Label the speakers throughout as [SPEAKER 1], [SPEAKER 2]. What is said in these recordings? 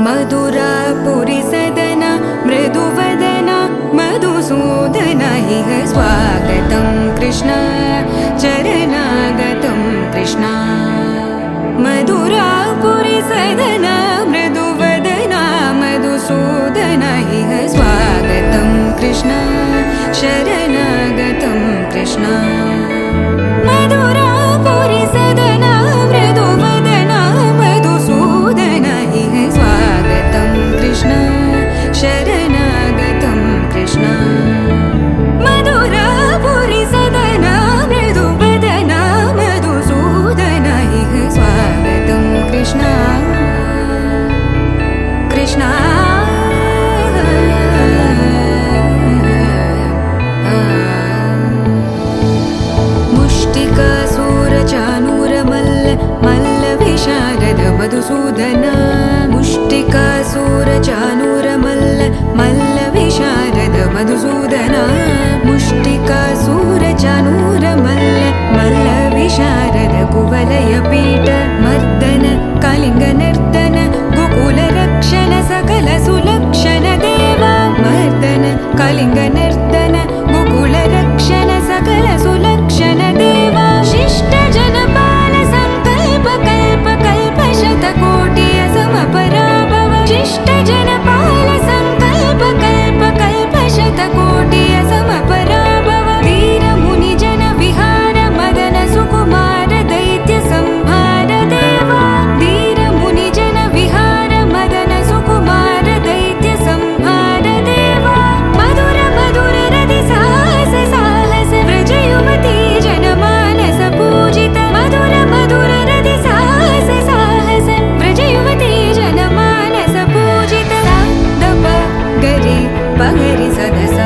[SPEAKER 1] मधुरापुरी सदन मृदुवदन मधुसूदन इह स्वागतं कृष्ण चरणागतं कृष्ण मधुरापुरी सदन मृदुवदन मधुसूदन इह स्वागतं कृष्ण शरणागतं कृष्ण मधुरापुरी सदन मृदुवदन मधुसूदन इह स्वागतं कृष्ण शरणागतं कृष्ण मधुरापुरी सदन मृदुवदन मधुसूदन इह स्वागतं कृष्ण कृष्ण मल्लविशारद मधुसूदन मुष्टिकासूरचानूरमल्ल मल्लविशारद मधुसूदन मुष्टिकासूरचानूरमल्ल मल्लविशारद कुवलयपीठ मर्दन कलिङ्गनर्दन गोकुलरक्षण सकल सुलक्षण देवा मर्दन कलिङ्गनर्दन गोकुलरक्षण सकल सुलक्षण देवा शिष्ट जनपाल संकल्प कल्प कल्प शतकोटि असमपराभव शिष्ट जनपाल संकल्प कल्प कल्प शतकोटि असमपराभव वीर मुनि जन विहार मदन सुकुमार दैत्य संहार देवा वीर मुनि जन विहार मदन सुकुमार दैत्य संहार देवा मधुर मधुर रति साहस साहस व्रज युवती जनमानस पूजित मधुर मधुर रति साहस साहस व्रज युवती जनमानस पूजित दप गरि पगरि सदस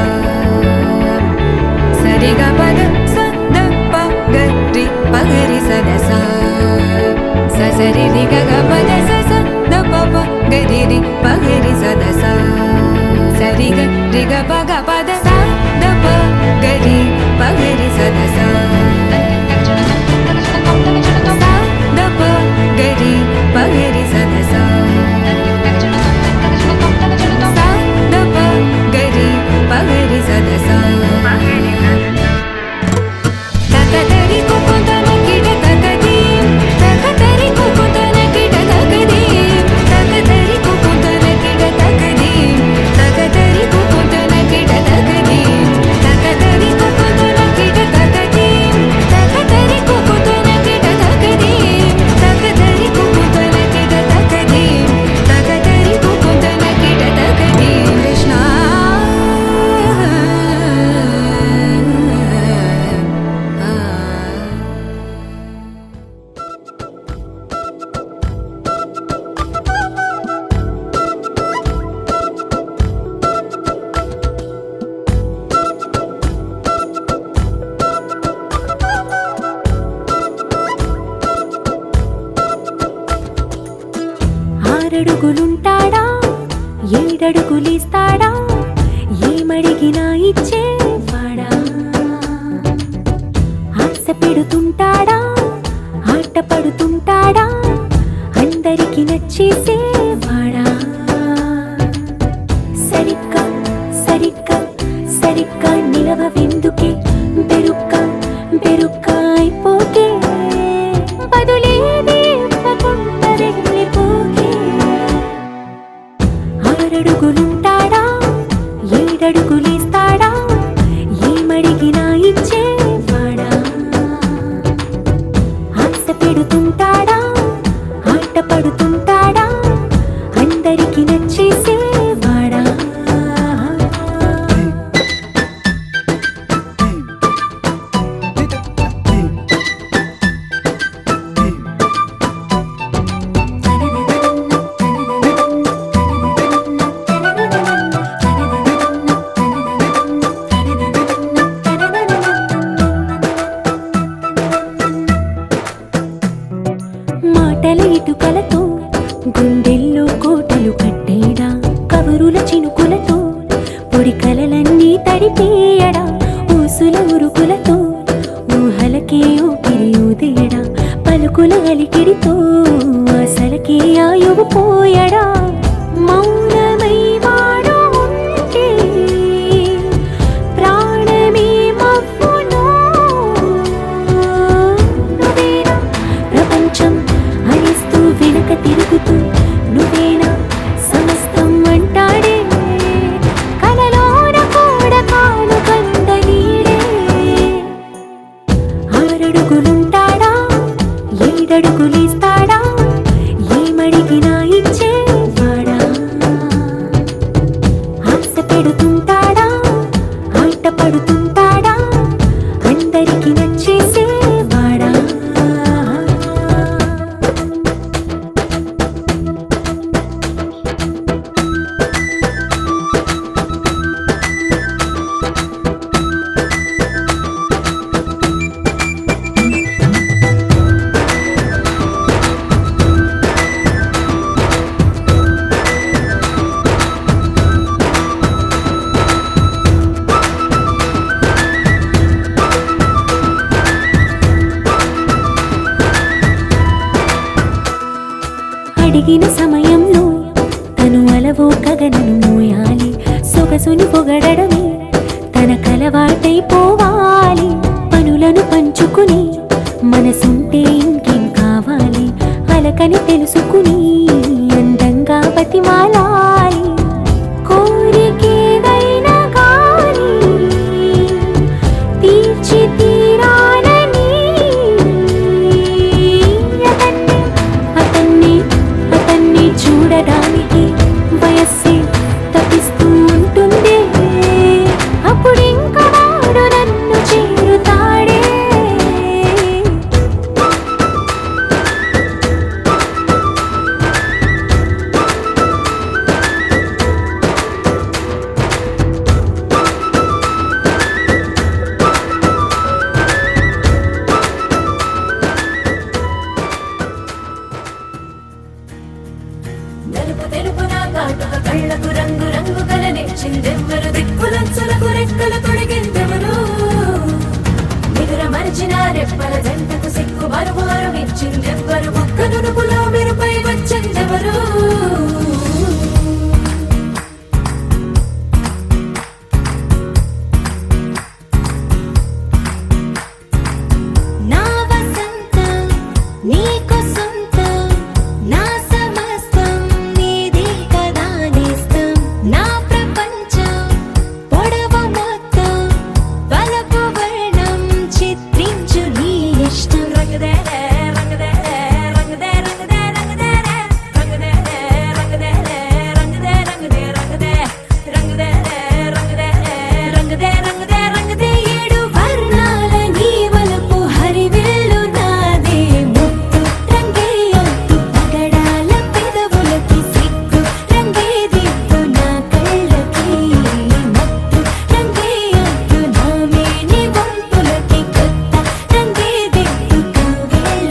[SPEAKER 1] सरि ग पद स द प गरि पगरि सदस स सरि रि ग ग पद स स द प प गरि रि पगरि सदस सरि ग रि ग प ग पद स द प गरि पगरि सदस द प गरि पगरि सदस द प गरि पगरि सदस तकतरि कुकुतन किट तकदीं तकतरि कुकुतन किट तकदीं तकतरि कुकुतन किट तकदीं तकतरि कुकुतन किट तकदीं तकतरि कुकुतन किट तकदीं तकतरि कुकुतन किट तकदीं तकतरि कुकुतन किट तकदीं तकतरि कुकुतन किट तकदीं कृष्ण
[SPEAKER 2] ఆరడుగులుంటాడా ఏడడుగులిస్తాడా ఏమడిగినా ఇచ్చేవాడా ఆశ పెడుతుంటాడా ఆట పడుతుంటాడా అందరికి నచ్చేసేవాడా సరిగ్గా సరిగ్గా సరిగ్గా నిలవెందుకే బెరుక్క బెరుక్క అయిపోకే బదులేది ఇవ్వకుండా వెళ్ళిపోకే ఆరడుగులుంటాడా ఏడడుగులిస్తాడా ఏమడిగినా ఇచ్చేవాడా ఆశ పెడుతుంటాడా ఆట పడుతుంటాడా అందరికి నచ్చేసేవాడా మాటల ఇటుకలతో గుండెల్లో కోటలు కట్టేడా కబురుల చినుకులతో పొడి కలలన్నీ తడిపేయడా ఊసుల ఉరుకులతో ఊహలకే ఊపిరి ఊదేయడా పలుకుల అలికిడితో ఆశలకే ఆయువు పోయడా ఆరడుగులుంటాడా ఏడడుగులేస్తాడా ఏమడిగినా ఇచ్చేవాడా ఆశ పెడుతుంటాడా ఆట పడుతుంటాడా అందరికి నచ్చేసేవాడా అడిగిన సమయంలో తను అలవో గగనను మోయాలి సొగసుని పొగడమే తనకలవాటైపోవాలి పనులను పంచుకుని మనసుంటే ఇంకేం కావాలి అలకని తెలుసుకుని అందంగా బతిమాలాలి కోరికేదైనా గాని తీర్చి తీరాలని అతన్ని చూడడానికి వయస్సే తప్పిస్తూ ఉంటుంది అప్పుడింక వాడు నన్ను చేరుతాడే
[SPEAKER 1] నలుపు తెలుపున కాటుక కళ్ళకు రంగు రంగు కలనిచ్చిందెవ్వరు దిక్కులంచులకు రెక్కలు తొడిగిందెవరు నిదుర మరిచిన రెప్పల జంటకు సిక్కు మరుమారు ఇచ్చిందెవ్వరు ఒక్క నునుపులో మెరుపై వచ్చిందెవరు నా వసంతం నీకు సొంతం నా సమస్తం నీది కదా నేస్తం నా ప్రపంచం పొడవు మొత్తం వలపు వర్ణం చిత్రించు నీ ఇష్టం రంగదే రంగదే రంగదే రంగదే రంగదే రంగదే రంగదే రంగదే రంగదే రంగదే రంగదే రంగదే రంగదే రంగదే రంగదే ఏడు వర్ణాల నీ వలపు హరివిల్లు నాదే ముత్తు రంగే ఒట్టు పగడాల పెదవులకి సిగ్గు రంగే దిద్దు నా కళ్ళకి మత్తు రంగే ఒట్టు నా మేని వంపులకి కొత్త రంగే దిద్దు కవ్వేళ్ళకి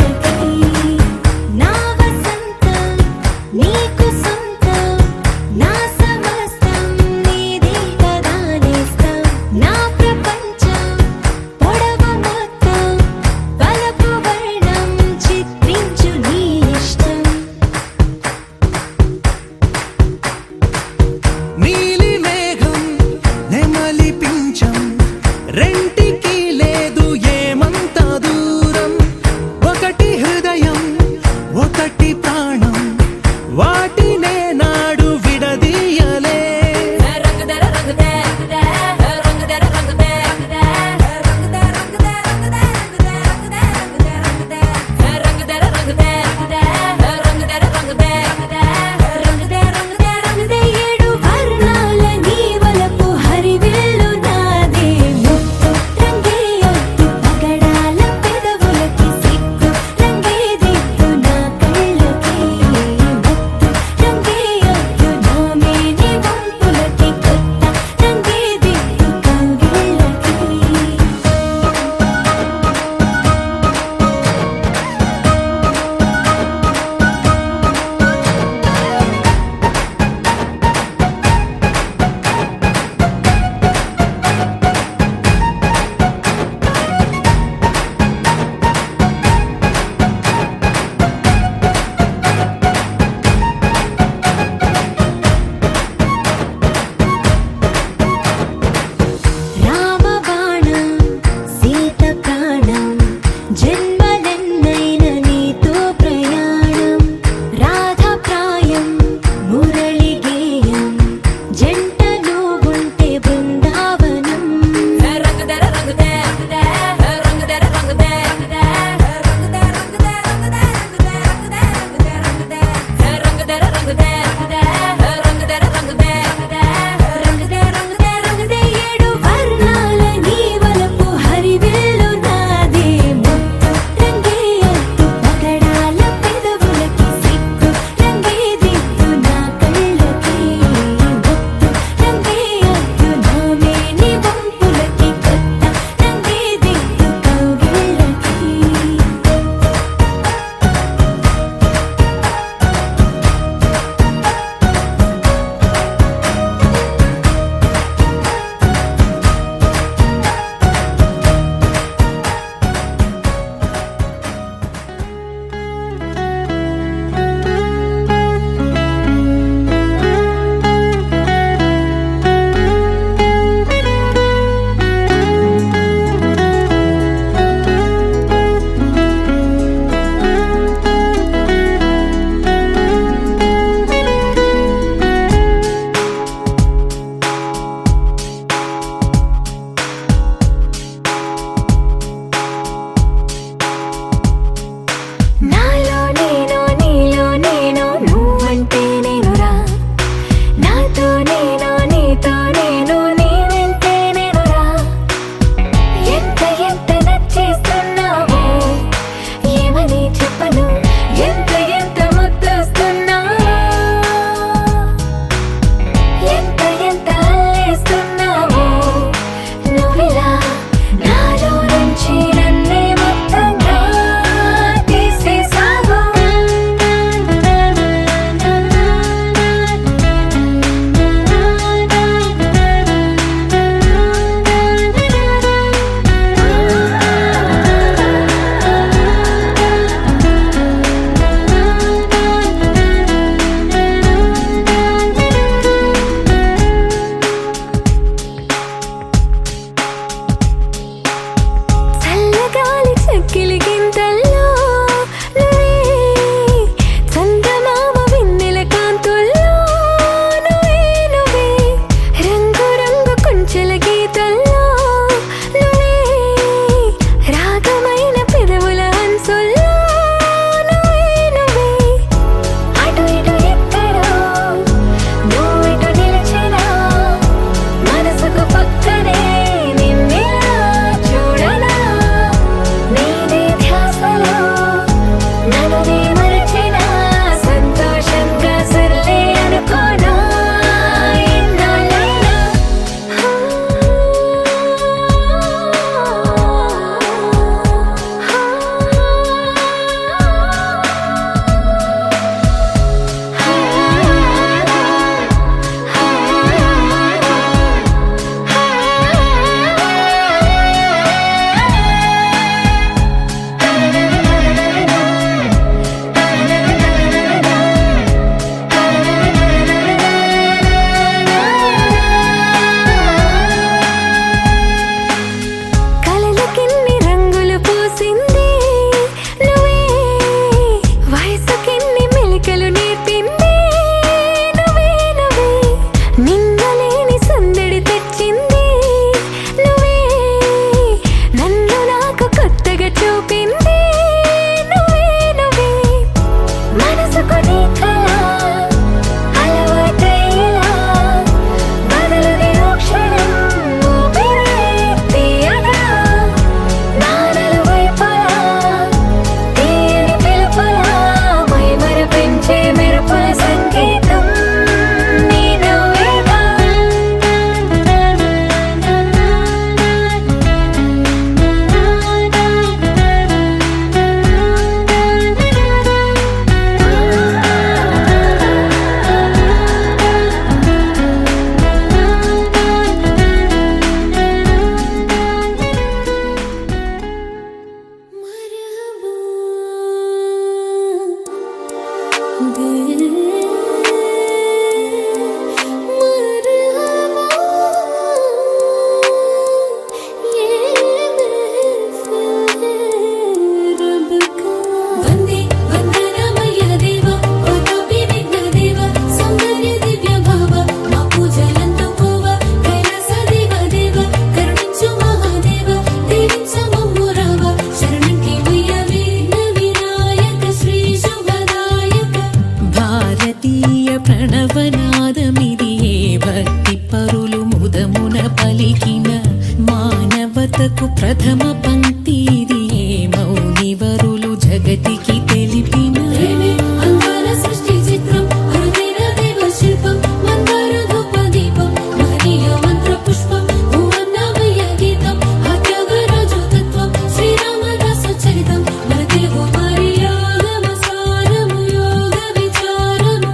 [SPEAKER 1] జగతికి తెలిపిన
[SPEAKER 2] ప్రేమే అందాల సృష్టి చిత్రం అరుదైన దేవ శిల్పం మందార ధూప దీపం మహనీయ మంత్ర పుష్పం భువన్నమయ గీతం ఆత్యాగరాజు తత్వం శ్రీరామదాసు చరితం మన తెలుగు వారి ఆగమ సారము యోగ విచారము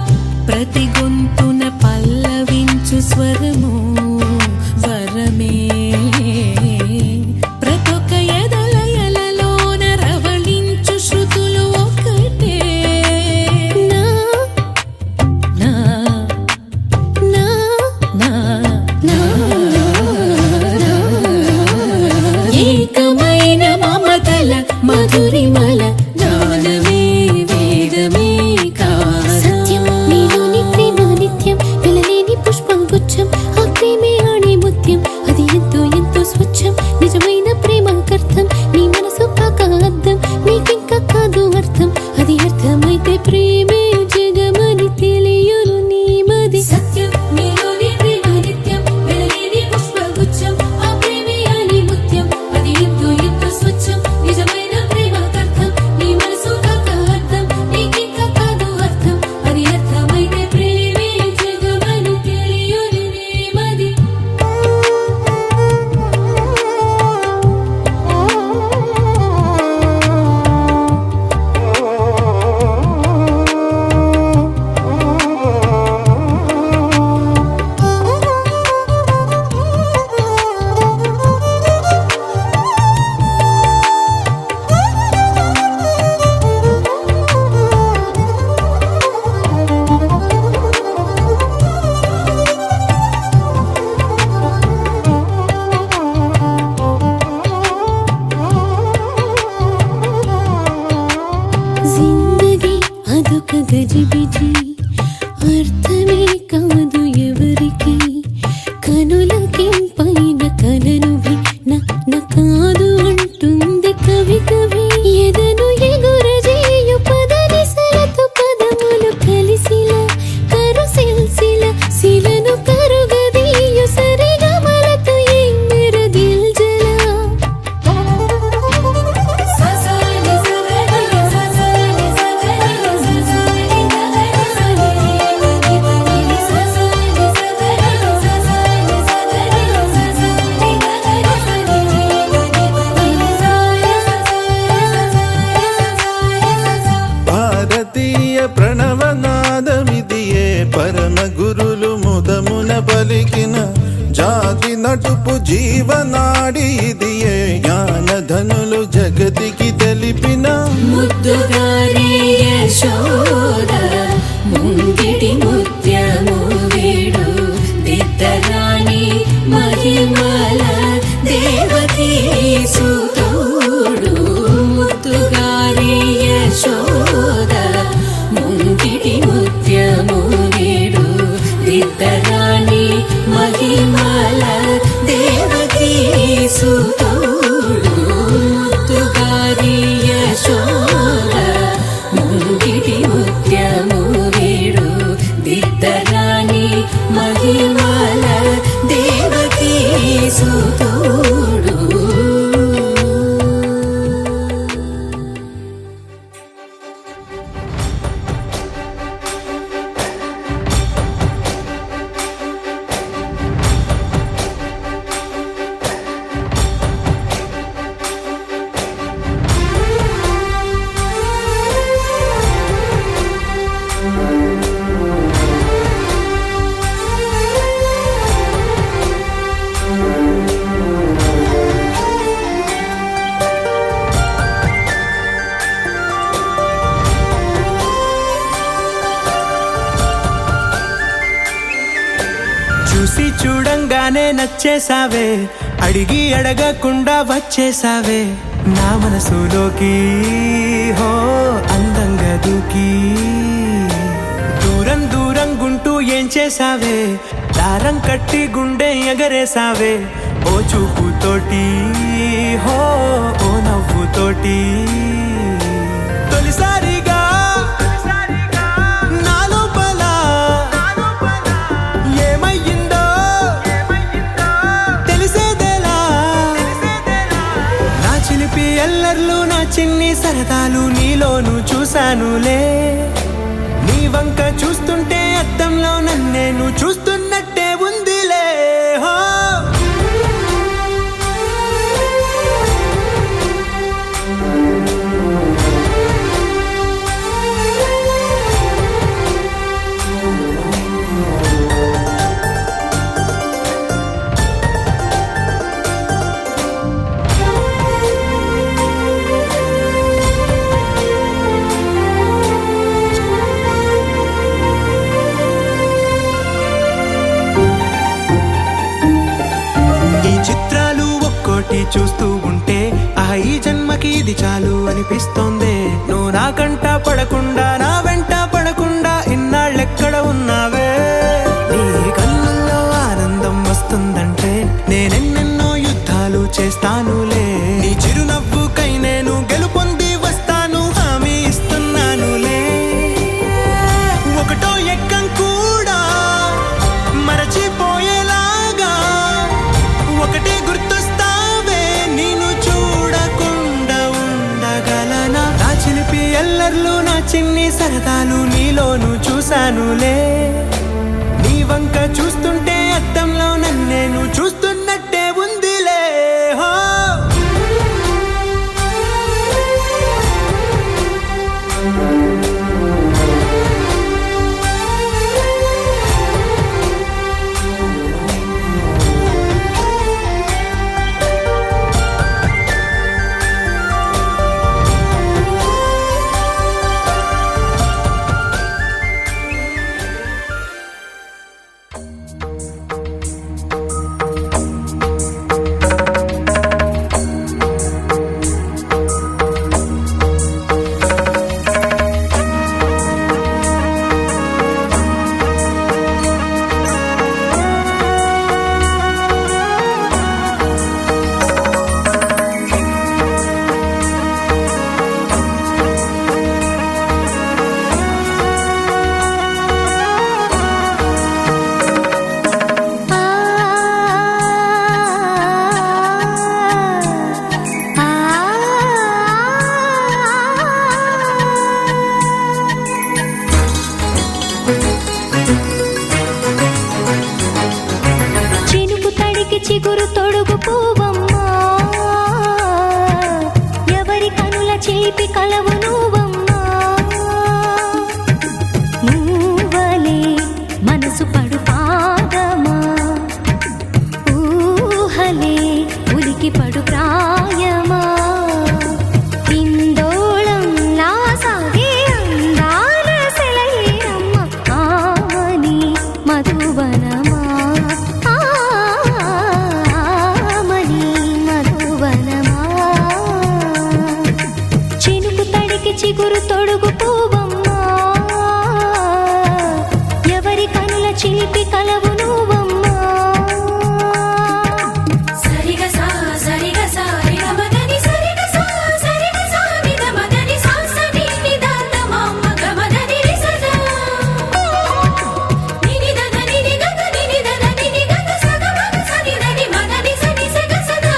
[SPEAKER 1] ప్రతి గొంతున పల్లవించు స్వరము వరమే ప్రతొక ఎదలయలలోన రవళించు శృతులు ఒకటే నా నా నా నా నా ఏకమైన మమతల మధురిమల జ్ఞానమే వేదమే
[SPEAKER 2] సత్యం నీలోని ప్రేమ నిత్యం వెలలేని పుష్పం గుచ్చం ఆ ప్రేమే ఆణి ముత్యం అది ఎంతో ఎంతో స్వచ్ఛం నిజమైన ప్రేమకర్థం నీ మనసు కాక అర్థం నీకింకా కాదు అర్థం అది అర్థమైతే ప్రేమే జగమని తెలియను నీ మది సత్యం నీలోని ప్రేమ నిత్యం వెలలేని పుష్ప గుచ్చం ఆ ప్రేమే ఆణి ముత్యం అది ఎంతో ఎంతో స్వచ్ఛం నిజమైన ప్రేమకర్థం నీ మనసు కాక అర్థం నీకింకా కాదు అర్థం అది అర్థమైతే ప్రేమే జగమని తెలియను నీ మది జిందగీ అదొక గజిబిజి అర్థమే కాదు ఎవరికి కనులకి పైన కలనువి నా కాదు అంటుంది కవి కవి ఎదను ఎగురజేయు పదనిసలతో పదములు కలిసిలా కరుసిల్సిల శిలను కరుగదీయు సరిగమలతో ఎంగర దిల్జలా ససాని సగరి ససాని సగరి ససాని గగరి సని వని ససాని సగరి ససాని సగరి ససాని గగరి సని వని సాయ
[SPEAKER 3] భారతీయ ప్రణవనాదమిదియే పరమ గురులు ముదమున పలికిన జాతి నటుపు జీవనాడి ఇదియే జ్ఞానధనులు జగతికి తెలిపిన
[SPEAKER 2] ముద్దుగారే యశోద ముంగిటి ముత్యము వీడు దిద్దరాణి మహిమల దేవకీ సుతుడు ముద్దుగారే యశోద ముంగిటి ముత్యము వీడు దిద్దరాణి మహిమల దేవకీ సుతుడు ముద్దుగారి యశోద ముంగిటి ముత్యము వీడు దిద్దరాణి మహిమల దేవకీ సుతుడు
[SPEAKER 4] చూసి చూడంగానే నచ్చేసావే అడిగి అడగకుండా వచ్చేసావే నా మనసులోకి హో అందంగా దూకి దూరం దూరం గుంటూ ఏం చేసావే దారం కట్టి గుండె ఎగరేసావే ఓ చూపుతోటి హో ఓ నవ్వుతోటి తొలిసారిగా నా లోపల ఏమయ్యిందో తెలిసేదేలా నా చిలిపి ఎల్లర్లు నా చిన్ని చిన్ని సరదాలు నీలోను చూశానులే. నీ వంక చూస్తుంటే అద్దంలో నన్నేను చూస్తున్నట్టే ఉందిలే. హో చూస్తూ ఉంటే ఈ జన్మకి ఇది చాలు అనిపిస్తోంది. నువ్వు నా కంట పడకుండా నా వెంట పడకుండా ఇన్నాళ్ళెక్కడ ఉన్నావే. నీ కళ్ళల్లో ఆనందం వస్తుందంటే నేనెన్నెన్నో యుద్ధాలు చేస్తానులే. నీ చిరునవ్వుకై నేను గెలుపొంది వస్తాను హామీ ఇస్తున్నానులే. ఒకటో ఎక్కం కూడా మరచిపోయేలాగా ఒకటే గుర్తొస్తా. ఎల్లర్లు నా చిన్ని సరదాలు నీలోను చూశానులే. నీ వంక చూస్తుంటే అద్దంలో నన్నేను చూస్తున్నట్టే ఉందిలే. హో
[SPEAKER 2] చిగురు తొడుగు పూవమ్మా, ఎవరి కనుల చేపి కలవు నువ్వమ్మా. నువ్వలే మనసు పడు పాదమా, ఊహలే ఉలికి పడు ప్రాయమా. ఇందోళం లా సాగే అందాల సెలయేరమ్మ, ఆమని మధువనమా. చిగురు తొడుగు పూవమ్మా, ఎవరి కనుల చిలిపి కలవు నువ్వమ్మా. సరిగ సా సరిగ సా రిగ మదని సరిగ సా సరిగ సా నిద మదని సా సని నిదాత మమ్మ గమదని రిసదా నిని దద నిని గద నిని దద నిని గద సగ మగ సని దని మదని సని సగ సదా.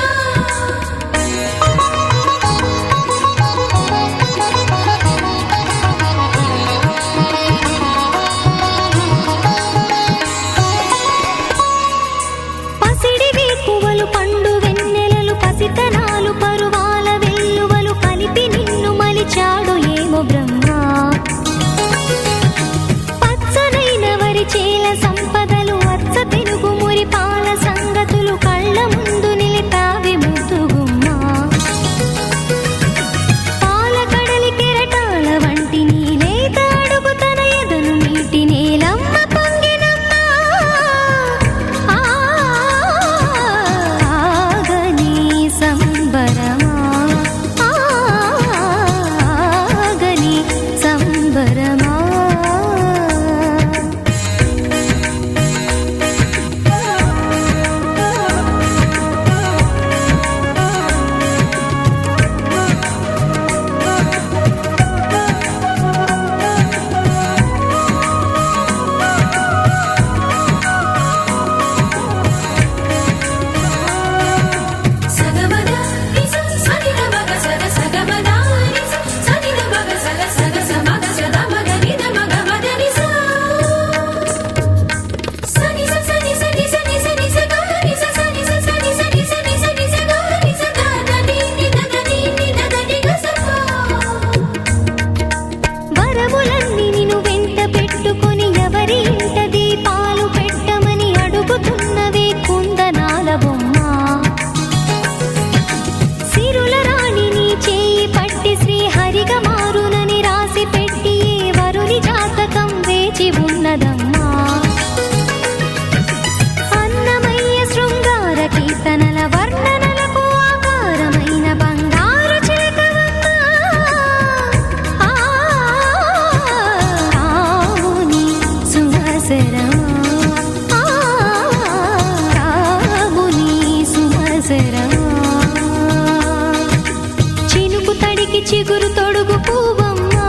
[SPEAKER 2] చిగురు తొడుగు పువ్వమ్మా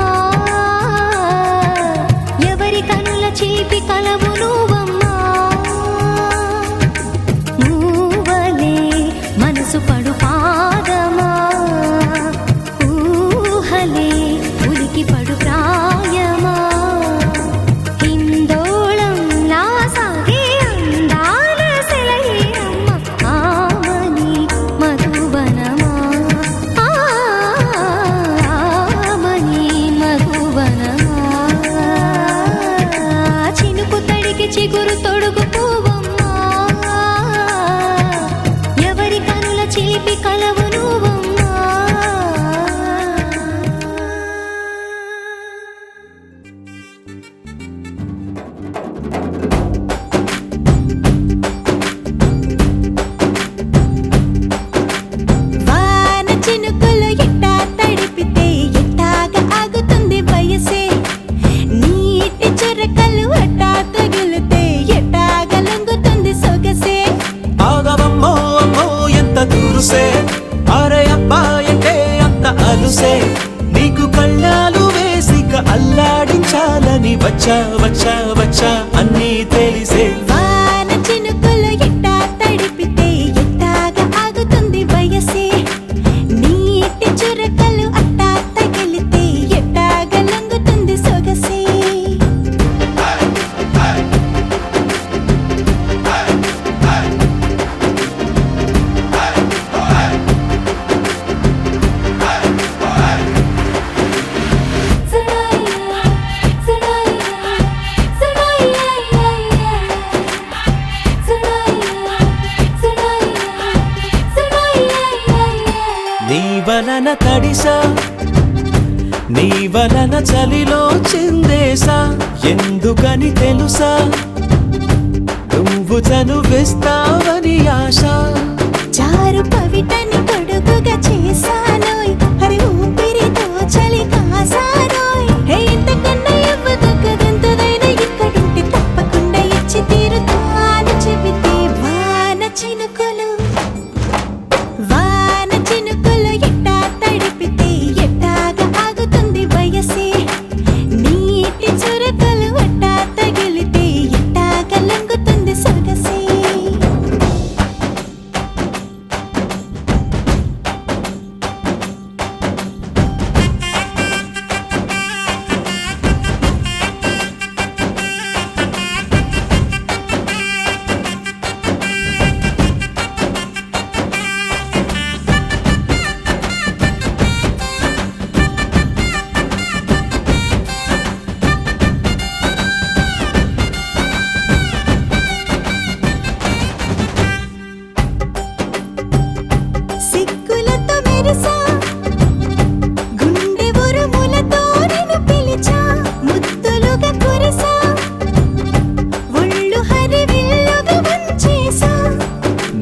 [SPEAKER 2] ఎవరి కనుల చిలిపి కలవు నువ్వమ్మా మూవలే మనసు పడు పాదమా ఊహలే ఉలికి పడు ప్రాయమా హిందోళం లా సాగే అందాల సెలయేరమ్మ ఆమని మధువనమా ఆమని మధువనమా చినుకు తడికి చిగురు తొడుగు పువ్వమ్మా ఎవరి కనుల చిలిపి కలవు నువ్వమ్మా వాన చినుకులు ఎట్టా తడిపితే ఎట్టాగా ఆగుతుంది వయసే నీటి చురకలు అట్టా తగిలితే ఎట్టాగా లొంగుతుంది సొగసే
[SPEAKER 4] ఆగవమ్మో అమ్మో ఎంత దూరుసే అరే అబ్బాయంటే అంత అలుసే నీకు కళ్ళాలు వేసిక అల్లాడించాలని వచ్చా వచ్చా వచ్చా అన్నీ తెలిసే
[SPEAKER 2] వాన చినుకులు ఎట్టా తడిపితే ఎట్టాగా ఆగుతుంది వయసే నీటి చురకలు అట్టా తగిలితే ఎట్టాగా లొంగుతుంది సొగసే
[SPEAKER 4] నీ వలన తడిసా నీ వలన చలిలో చిందేసా ఎందుకని తెలుసా నువ్వు చనువిస్తావని ఆశ
[SPEAKER 2] చారు పవిటని తొడుగుగా చేశానోయ్ అరే ఊపిరితో చలి కాసారోయ్ హే ఇంతకన్నా ఇవ్వదగ్గదెంతదైనా ఇక్కడుంటే తప్పకుండా ఇచ్చి తీరుతాను చెబితే వాన చినుకులు ఎట్టా తడిపితే ఎట్టాగా ఆగుతుంది వయసే నీటి చురకలు అట్టా తగిలితే ఎట్టాగా లొంగుతుంది సొగసే సిగ్గులతో మెరిసా గుండె ఉరుములతో నిన్ను పిలిచా ముద్దులుగా కురిసా ఒళ్ళు హరివిల్లుగా వంచేసా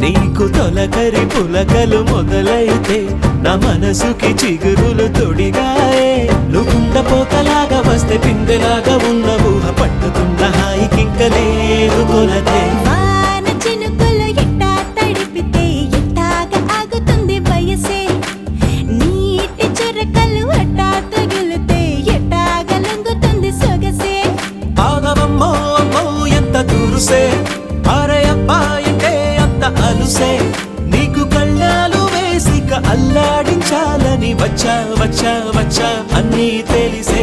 [SPEAKER 4] నీకు తొలకరి పులకలు మొదలైతే నా మనసుకి చిగురులు తొడిగాయే నువ్వుండ పోతలాగా వస్తే పిందెలాగా ఉన్న ఊహ పట్టుతున్న హాయికింక లేదు కొలతే
[SPEAKER 2] వాన చినుకులు ఎట్టా తడిపితే ఎట్టాగా ఆగుతుంది వయసే నీటి చురకలు అట్టా తగిలితే ఎట్టాగా లొంగుతుంది సొగసే
[SPEAKER 4] ఆగవమ్మో అమ్మో ఎంత దూరుసే అరే అబ్బాయంటే అంత అలుసే నీకు కళ్ళాలు వేసిక అల్లాడించాలని వచ్చా వచ్చా వచ్చా అన్నీ తెలిసే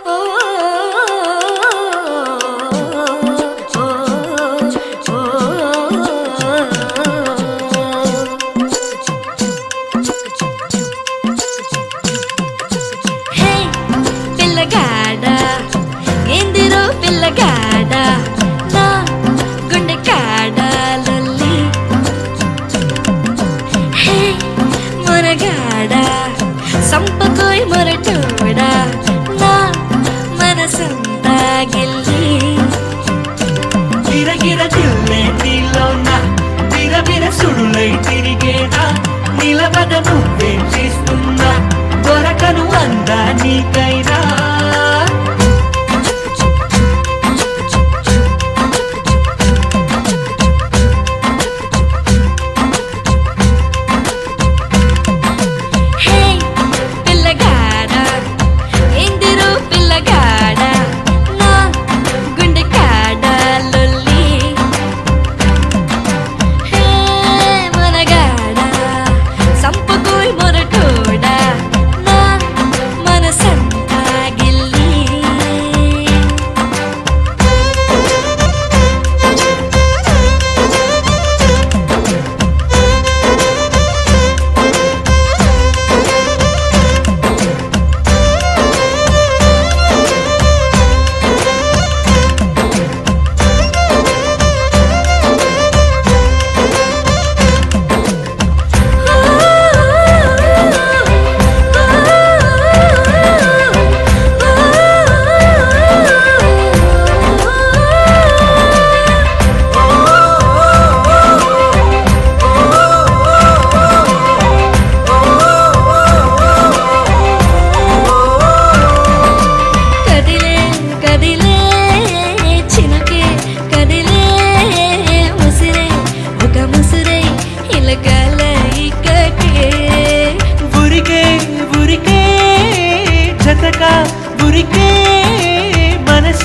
[SPEAKER 2] ఓ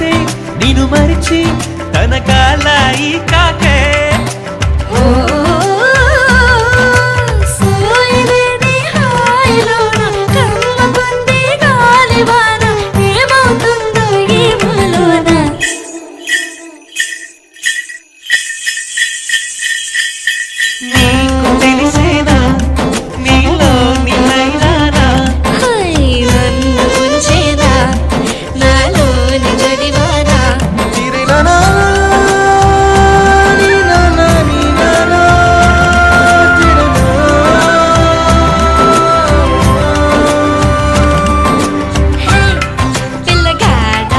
[SPEAKER 4] మనసే నిన్ను మరిచి తన కాలాయి కాకే
[SPEAKER 2] ఓ సోయలేని హాయిలోన కళ్ళ బంది గాలివాన ఏమవుతుందో ఏమోలోన
[SPEAKER 4] నీకు తెలిసేనా నీలో నీలైనానా
[SPEAKER 2] హై నన్ను ఉంచేనా నాలోని జడివానా
[SPEAKER 4] తిరిలనా నీలనా నీలనా
[SPEAKER 2] హే పిల్లగాడ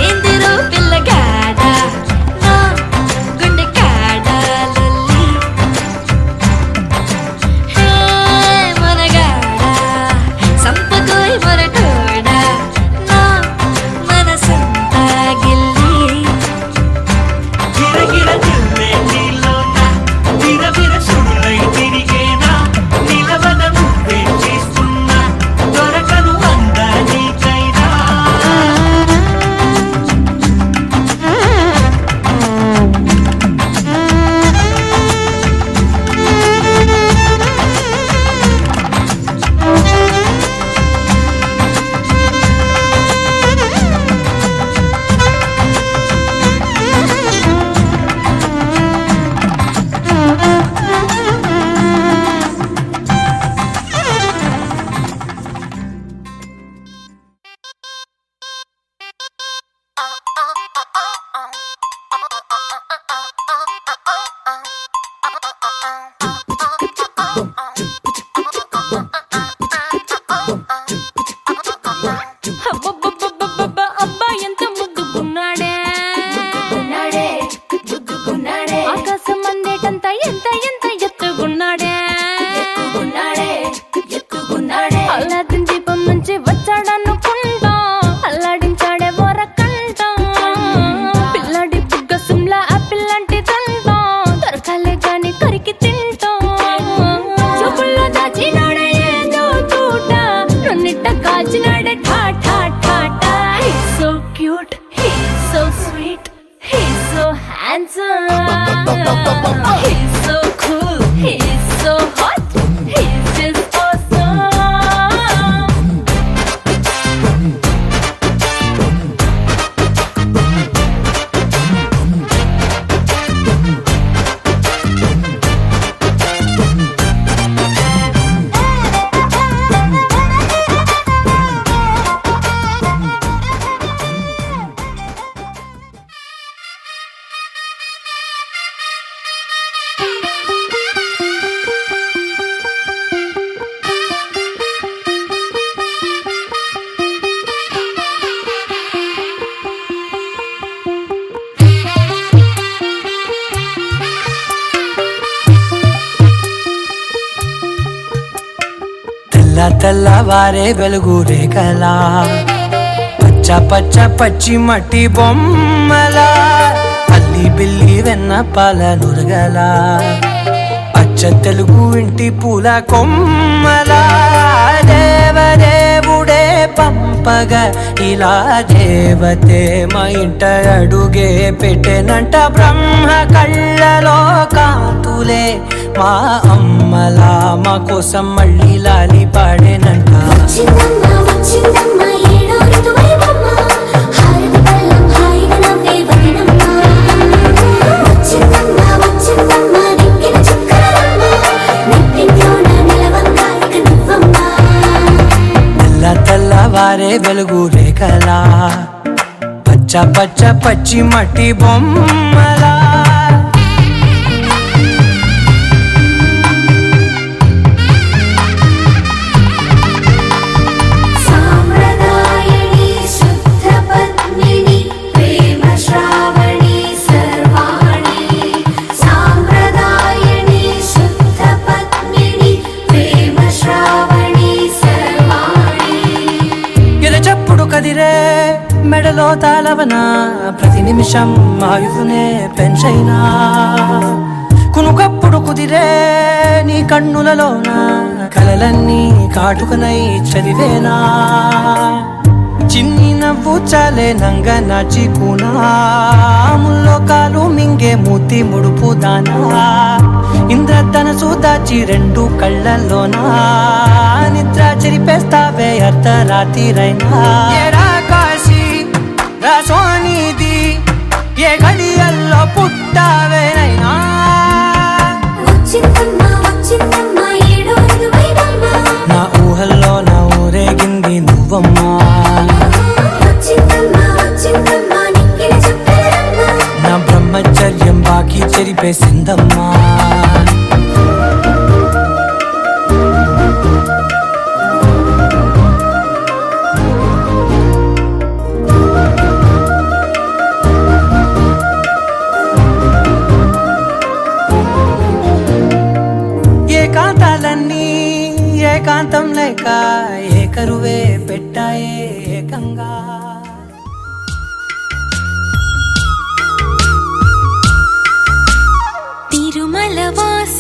[SPEAKER 2] ఎందిరో పిల్లగాడ నా గుండె కాడ లల్లి హే మనగాడ సంపకోయ్ మొరటోడ నా మనసంతా గిల్లి
[SPEAKER 4] గిరగిర తిరువే నీలోనా విరవిర సుడులై తిరిగేనా నిలవన నువ్వే చేస్తున్నా దొరకను అందా నీకైనా
[SPEAKER 2] అబ్బబ్బబ్బబ్బబ్బ అబ్బా ఎంత ముద్దుకున్నాడే ఆకాశం అందేటంత ఎంత ఎంత ఎత్తుకున్నాడే అల్లాదిన్ దీపం నుంచి వచ్చాడనుకుంటా అల్లాడించాడే ఓరకంట పిల్లాడి బుగ్గ సుమ్లా ఆపిల్ లాంటి తంట దొరకాలే గాని కరికి తింటా చూపుల్లో దాచినాడే ఏదో తూట నన్నిట్ట కాల్చినాడే ఠా ఠా ఠా ఠా He's so cute, he's so sweet, he's so handsome, he's so cool, he's so hot, he's just awesome.
[SPEAKER 5] తెల్లవారే వెలుగు రేఖలా పచ్చ పచ్చ పచ్చి మట్టి బొమ్మలా అల్లి బిల్లి వెన్న పాల నురగలా అచ్చ తెలుగు ఇంటి పూల కొమ్మలా దేవదేవుడే పంపగా ఇలా దేవతే మా ఇంట అడుగే పెట్టెనంట బ్రహ్మ కళ్ళలో కాంతులే మా అమ్మలా మా కోసం మళ్ళీ లాలి పాడేనంట
[SPEAKER 2] వచ్చిందమ్మ వచ్చిందమ్మ ఏడో ఋతువైవమ్మ హారతి పళ్ళం హాయిగా నవ్వే వదినమ్మ వచ్చిందమ్మ వచ్చిందమ్మ నిక్కిన చుక్కలమ్మ నెట్టింట్లోన నిలవంగా ఇక నువ్వమ్మ
[SPEAKER 5] తెల్లవారే వెలుగు రేఖలా పచ్చ పచ్చ పచ్చి మట్టి బొమ్మలా
[SPEAKER 2] సాంప్రదాయని శుద్ధ పద్మిని ప్రేమ శ్రావణి సర్వాణి సాంప్రదాయని శుద్ధ పద్మిని ప్రేమ శ్రావణి సర్వాణి
[SPEAKER 5] ఎరచప్పుడు కదిరే మెడలో తాళవన ప్రతి నిమిషం ఆయుధునే పెంచైనా కునుకప్పుడు కుదిరే నీ కన్నులలోన కలలన్నీ కాటుకనై చదివేనా చిన్ని నవ్వు చాలే నంగ నాచి ముల్లోకాలు మింగే మూతి ముడుపు దానా ఇంద్రధనసు దాచి రెండు కళ్ళల్లోనా నిద్ర చెరిపేస్తావే అర్ధరాత్రిరైనా ఏరా కాశీ రా సోనిది ఏ గడియల్లో పుట్టావేనైనా నా ఊహల్లో నా ఊరేగింది నువ్వమ్మా నా బ్రహ్మచర్యం బాకీ చెరిపేసిందమ్మా ఏకాంతాలన్నీ ఏకాంతం లేక ఏకరువే పెట్టాయే ఏకంగా
[SPEAKER 2] తిరుమలవాస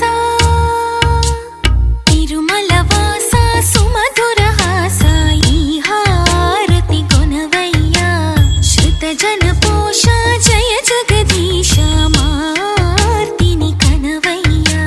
[SPEAKER 2] తిరుమలవాస సుమధురహాస ఈ హారతి కొనవయ్యా శృతజన పోష జయ జగదీశ మార్తిని కనవయ్యా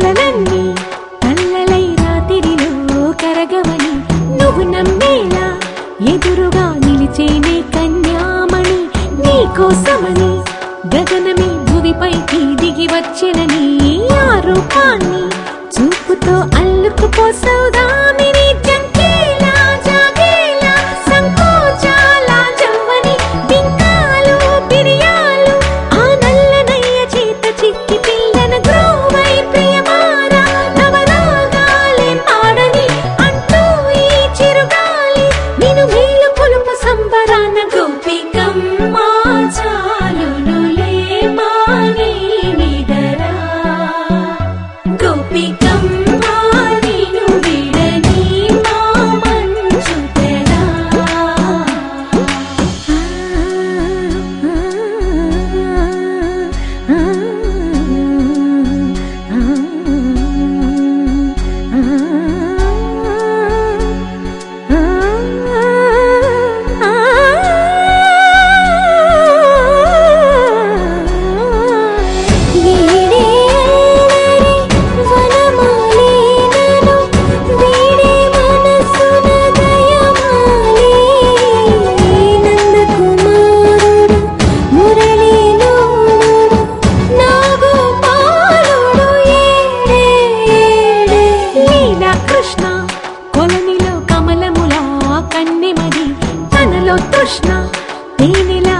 [SPEAKER 2] కలలన్నీ కల్లలై రాత్రిలో కరగవని నువ్వు నమ్మేలా ఎదురుగా నిలిచేనే కన్యామణి నీకోసమని గగనమే భువిపైకి దిగి వచ్చినని ఆ రూపాన్ని చూపుతో అల్లుకుపోసౌదామిని జంకేలా జాగేలా సంకోచాల జవ్వని బింకాలు బిరియాలు ఆ నల్లనయ్య చేత చిక్కి పిల్లన గ్రోవై ప్రియమారా నవరాగాలే పాడని అంటూ ఈ చిరుగాలి నిన్ను మేలు కొలుపు సంబరాన గోపికమ్మ చాలునులే మాని నిదరా గోపికమ్మ నిన్ను విడని మా మంచు తెరా కృష్ణ కొలనిలో కమలములా కన్నెమది తనలో తృష్ణ తేనెలా